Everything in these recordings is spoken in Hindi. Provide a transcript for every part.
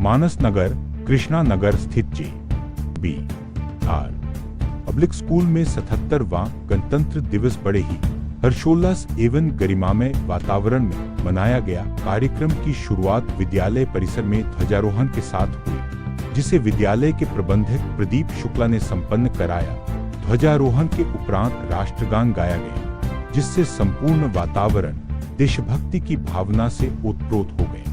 मानस नगर, कृष्णा नगर स्थित जी.बी.आर. पब्लिक स्कूल में 77वां गणतंत्र दिवस बड़े ही हर्षोल्लास एवं गरिमामय वातावरण में मनाया गया। कार्यक्रम की शुरुआत विद्यालय परिसर में ध्वजारोहण के साथ हुई, जिसे विद्यालय के प्रबंधक प्रदीप शुक्ला ने संपन्न कराया। ध्वजारोहण के उपरांत राष्ट्रगान गाया गया, जिससे संपूर्ण वातावरण देशभक्ति की भावना से ओतप्रोत हो गए।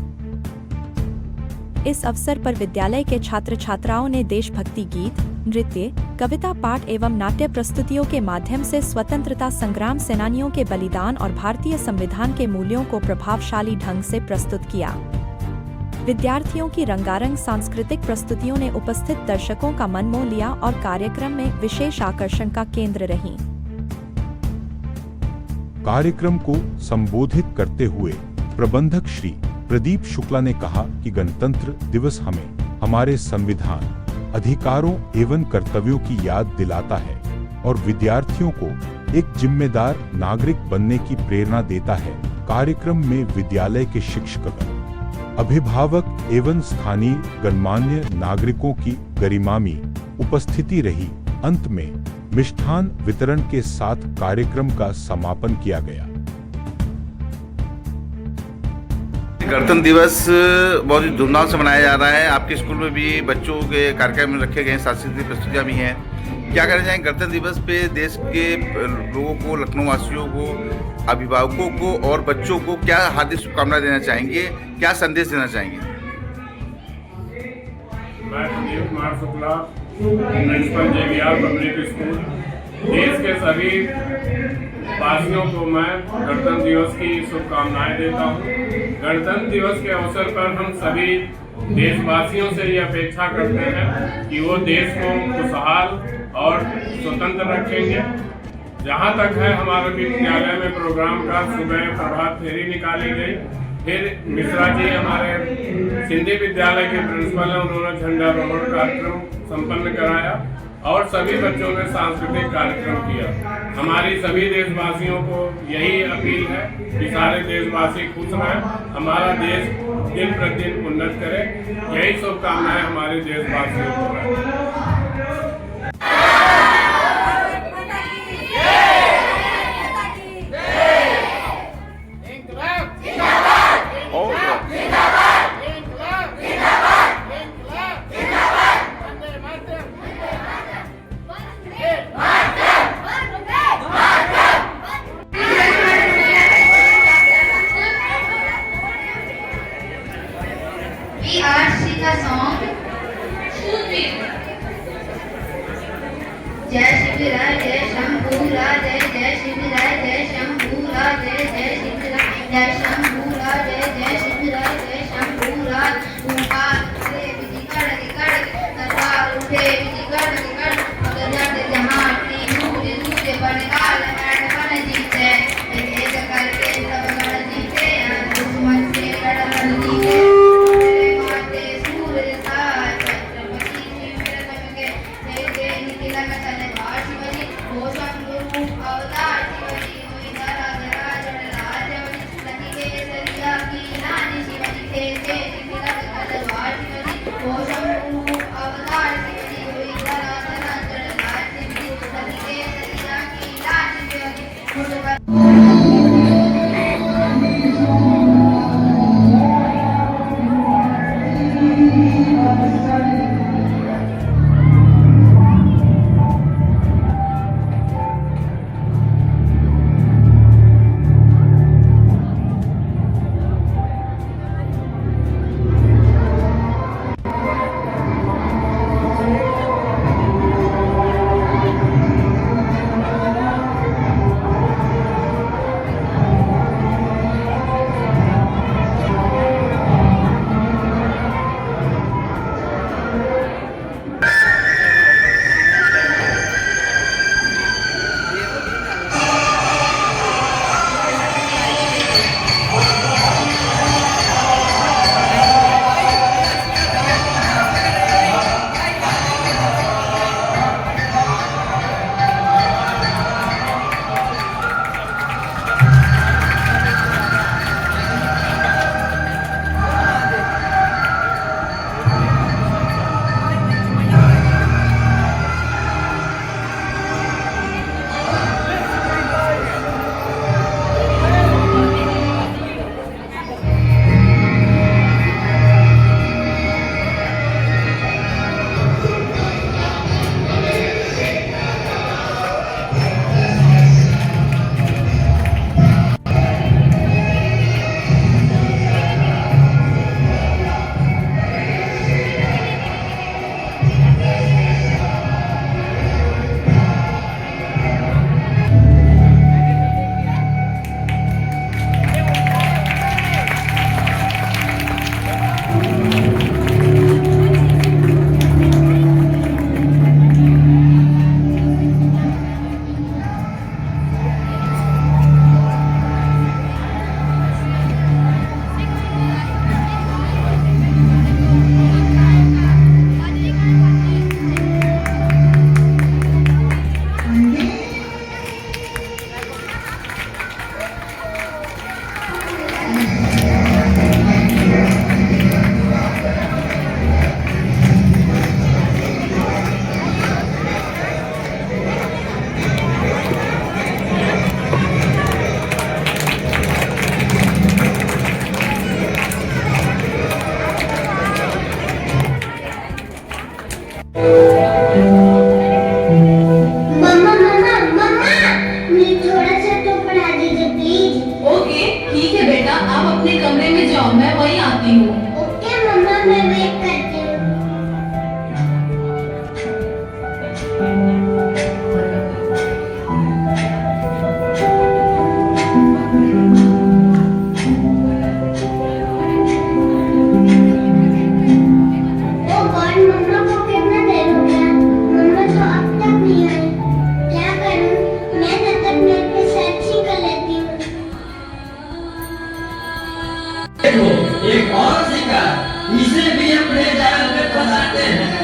इस अवसर पर विद्यालय के छात्र छात्राओं ने देशभक्ति गीत, नृत्य, कविता पाठ एवं नाट्य प्रस्तुतियों के माध्यम से स्वतंत्रता संग्राम सेनानियों के बलिदान और भारतीय संविधान के मूल्यों को प्रभावशाली ढंग से प्रस्तुत किया। विद्यार्थियों की रंगारंग सांस्कृतिक प्रस्तुतियों ने उपस्थित दर्शकों का मन मोह लिया और कार्यक्रम में विशेष आकर्षण का केंद्र रही। कार्यक्रम को संबोधित करते हुए प्रबंधक श्री प्रदीप शुक्ला ने कहा कि गणतंत्र दिवस हमें हमारे संविधान, अधिकारों एवं कर्तव्यों की याद दिलाता है और विद्यार्थियों को एक जिम्मेदार नागरिक बनने की प्रेरणा देता है। कार्यक्रम में विद्यालय के शिक्षकगण, अभिभावक एवं स्थानीय गणमान्य नागरिकों की गरिमामय उपस्थिति रही। अंत में मिष्ठान वितरण के साथ कार्यक्रम का समापन किया गया। गणतंत्र दिवस बहुत ही धूमधाम से मनाया जा रहा है। आपके स्कूल में भी बच्चों के कार्यक्रम रखे गए हैं, सांस्कृतिक प्रस्तुतियाँ भी हैं। क्या कहना चाहेंगे गणतंत्र दिवस पे देश के लोगों को, लखनऊ वासियों को, अभिभावकों को और बच्चों को क्या हार्दिक शुभकामनाएं देना चाहेंगे, क्या संदेश देना चाहेंगे? मैं Pradeep Kumar Shukla, principal JBR. Public school, देश के सभी वासियों को मैं गणतंत्र दिवस की शुभकामनाएं देता हूं। गणतंत्र दिवस के अवसर पर हम सभी देशवासियों से ये अपेक्षा करते हैं कि वो देश को खुशहाल और स्वतंत्र रखेंगे। जहां तक है हमारे विद्यालय में प्रोग्राम का सुबह प्रभात फेरी निकाली गई, फिर मिश्रा जी हमारे सिंधी विद्यालय के प्रिंसिपल हैं, उन्होंने झंडारोहण कार्यक्रम संपन्न कराया और सभी बच्चों ने सांस्कृतिक कार्यक्रम किया। हमारी सभी देशवासियों को यही अपील है कि सारे देशवासी खुश रहें, हमारा देश दिन प्रतिदिन उन्नत करे। यही शुभकामनाएं हमारे देशवासियों को हैं। We are sing a song. जय शिवराय जय शंभूरा जय जय शिवराय जय शंभूरा जय जय शिवराय जय शंभूरा जय जय शिवराय जय शंभूरा। ऊपर उठे बिजली कड़क कड़क, तलवार उठे बिजली कड़क कड़क, मगर जाते जहां टी नूरे नूरे बनकाल हैड बन जीते, एक करके सब बन जीते, दुश्मन से लड़न जीते। इसे भी अपने जाल में फंसाते हैं।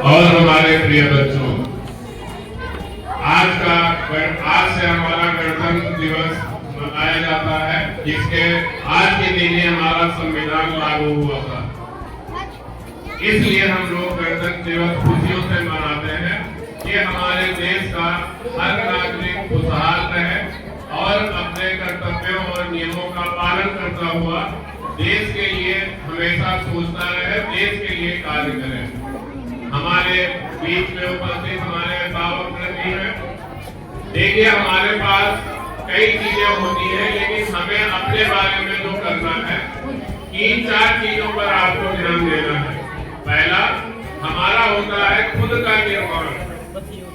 और हमारे प्रिय बच्चों, आज से हमारा गणतंत्र दिवस मनाया जाता है, जिसके आज के दिन ही हमारा संविधान लागू हुआ था। इसलिए हम लोग गणतंत्र दिवस खुशियों से मनाते हैं कि हमारे देश का हर नागरिक खुशहाल रहे और अपने कर्तव्यों और नियमों का पालन करता हुआ देश के लिए हमेशा सोचता रहे, देश के लिए कार्य करे। हमारे बीच में उपस्थित हमारे अभिभावक भी हैं। देखिए, हमारे पास कई चीजें होती हैं, लेकिन हमें अपने बारे में जो करना है, 3-4 चीजों पर आपको ध्यान देना है। पहला हमारा होता है खुद का निर्माण।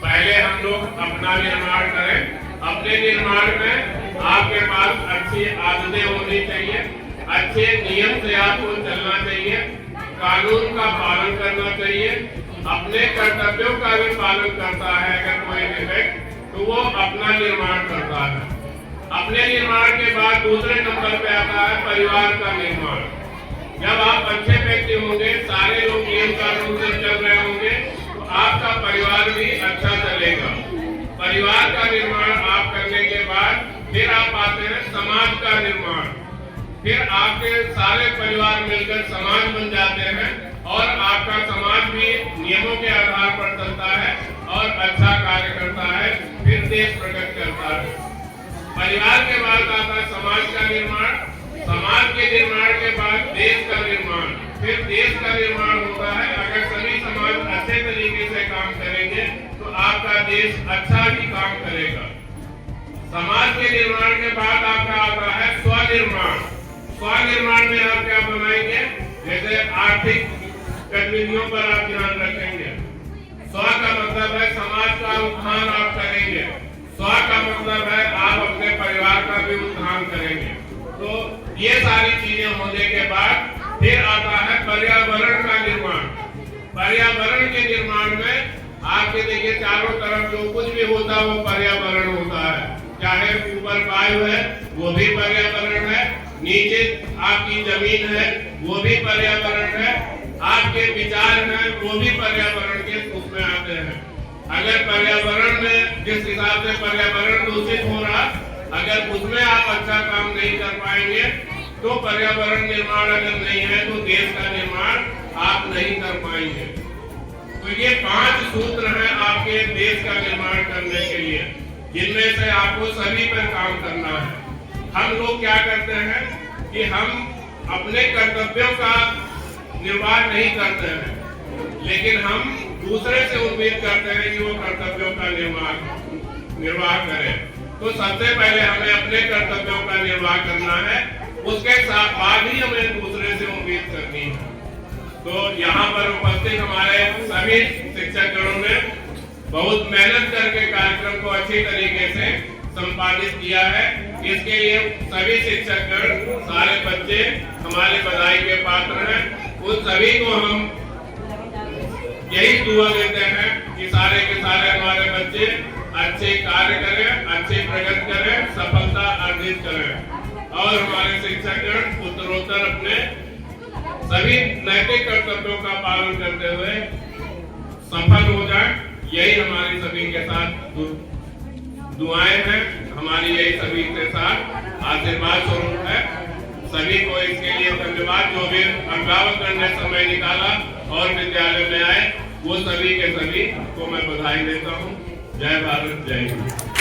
पहले हम लोग अपना निर्माण करें। अपने निर्माण में आपके पास अच्छी आदतें होनी चाहिए, अच्छे नियम से आपको चलना चाहिए, कानून का पालन करना चाहिए, अपने कर्तव्यों का भी पालन करता है। अगर कोई व्यक्ति तो वो अपना निर्माण करता है। अपने निर्माण के बाद दूसरे नंबर पे आता है परिवार का निर्माण। जब आप अच्छे व्यक्ति होंगे, सारे लोग नियम कानून से चल रहे होंगे, तो आपका परिवार भी अच्छा चलेगा। परिवार का निर्माण आप करने के बाद फिर आप आते हैं समाज का निर्माण। फिर आपके सारे परिवार मिलकर समाज बन जाते हैं और आपका समाज भी नियमों के आधार पर चलता है और अच्छा कार्य करता है, फिर देश प्रगति करता है। परिवार के बाद आता है समाज का निर्माण, समाज के निर्माण के बाद देश का निर्माण, फिर देश का निर्माण होता है। अगर सभी समाज अच्छे तरीके से काम करेंगे तो आपका देश अच्छा ही काम करेगा। समाज के निर्माण के बाद आपका आता है स्वनिर्माण। स्वनिर्माण में आप क्या बनाएंगे? जैसे आर्थिक गतिविधियों पर आप ध्यान रखेंगे। स्व का मतलब है समाज का उत्थान आप करेंगे। स्व का मतलब है आप अपने परिवार का भी उत्थान करेंगे। तो ये सारी चीजें होने के बाद फिर आता है पर्यावरण का निर्माण। पर्यावरण के निर्माण में आपके देखिए चारों तरफ जो कुछ भी होता है वो पर्यावरण होता है। चाहे ऊपर वायु है वो भी पर्यावरण है, नीचे आपकी जमीन है वो भी पर्यावरण है, आपके विचार हैं वो भी पर्यावरण के उसमें आते हैं। अगर पर्यावरण में जिस हिसाब से पर्यावरण दूषित हो रहा, अगर उसमें आप अच्छा काम नहीं कर पाएंगे तो पर्यावरण निर्माण अगर नहीं है तो देश का निर्माण आप नहीं कर पाएंगे। तो ये 5 सूत्र हैं आपके देश का निर्माण करने के लिए, जिनमें से आपको सभी पर काम करना है। हम लोग क्या करते हैं कि हम अपने कर्तव्यों का निर्वाह नहीं करते हैं, लेकिन हम दूसरे से उम्मीद करते हैं कि वो कर्तव्यों का निर्वाह करें। तो सबसे पहले हमें अपने कर्तव्यों का निर्वाह करना है, उसके साथ बाद ही हमें दूसरे से उम्मीद करनी है। तो यहाँ पर उपस्थित हमारे सभी शिक्षकगणों ने बहुत मेहनत करके कार्यक्रम को अच्छी तरीके से संपादित किया है। इसके लिए सभी शिक्षकगण, सारे बच्चे हमारे बधाई के पात्र हैं। उन सभी को हम यही दुआ देते हैं कि सारे के सारे हमारे बच्चे अच्छे कार्य करें, अच्छी प्रगति करें, सफलता अर्जित करें और हमारे शिक्षकगण उत्तरोत्तर अपने सभी नैतिक कर्तव्यों का पालन करते हुए सफल हो जाए। यही हमारी सभी के साथ दुआएं हैं, हमारी यही सभी के साथ आशीर्वाद स्वरूप है। सभी को इसके लिए धन्यवाद। जो भी अभिभावक ने समय निकाला और विद्यालय में आए, वो सभी के सभी को मैं बधाई देता हूँ। जय भारत, जय हिंद।